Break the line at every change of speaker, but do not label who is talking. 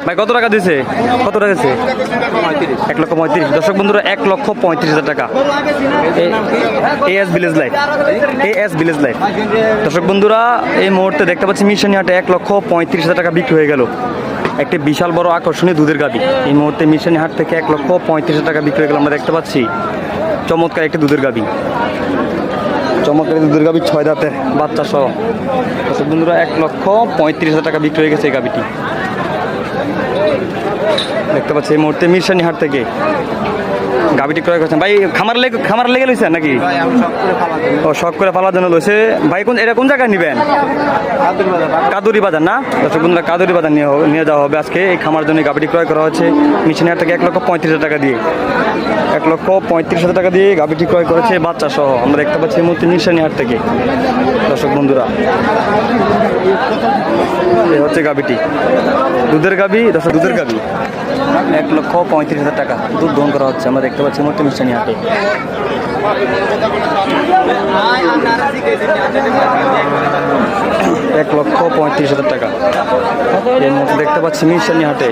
ভাই কত টাকা দিছে? কত টাকা দিছে? 1,35,000। দর্শক বন্ধুরা 1,35,000 টাকা। As village life, as village life. দর্শক বন্ধুরা এই মুহূর্তে দেখতে পাচ্ছি মিশনি হাটে 1,35,000 টাকা বিক্রি হয়ে গেল। একটি বিশাল বড় আকর্ষণীয় দুধের গাভী এই মুহূর্তে মিশনি হাট থেকে 1,35,000 টাকা বিক্রি হয়ে গেল। আমরা দেখতে পাচ্ছি চমৎকার একটি দুধের গাভী, চমৎকার দুধের গাভী 6 দাঁতের বাচ্চা সহ। দর্শক বন্ধুরা 1,35,000 টাকা বিক্রি হয়ে গেছে এই গাভীটি। দেখতে পাচ্ছি এই মুহূর্তে মিরসানি হাট থেকে গাভীটি ক্রয় করছেন। ভাই খামার লেগে লইছেন নাকি? ও শখ করে পালার জন্য লইছে। ভাই এটা কোন জায়গায় নেবেন? কাদুরি বাজার না? দর্শক বন্ধুরা কাদুরি বাজার নিয়ে যাওয়া হবে আজকে। এই খামার জন্য গাভীটি ক্রয় করা হচ্ছে মিরসানি হাট থেকে 1,35,000 টাকা দিয়ে। 1,35,000 টাকা দিয়ে গাভীটি ক্রয় করেছে বাচ্চা সহ। আমরা দেখতে পাচ্ছি এই মুহূর্তে মিরসানি হাট থেকে। দর্শক বন্ধুরা এই হচ্ছে গাভীটি, দুধের গাভী। দর্শক দুধের গাভী 1,35,000 টাকা দুধ দহন করা হচ্ছে। আমরা দেখতে পাচ্ছি মোটে মিশানি হাটে। 1,35,000 টাকা এর মধ্যে দেখতে পাচ্ছি মিশানি হাটে।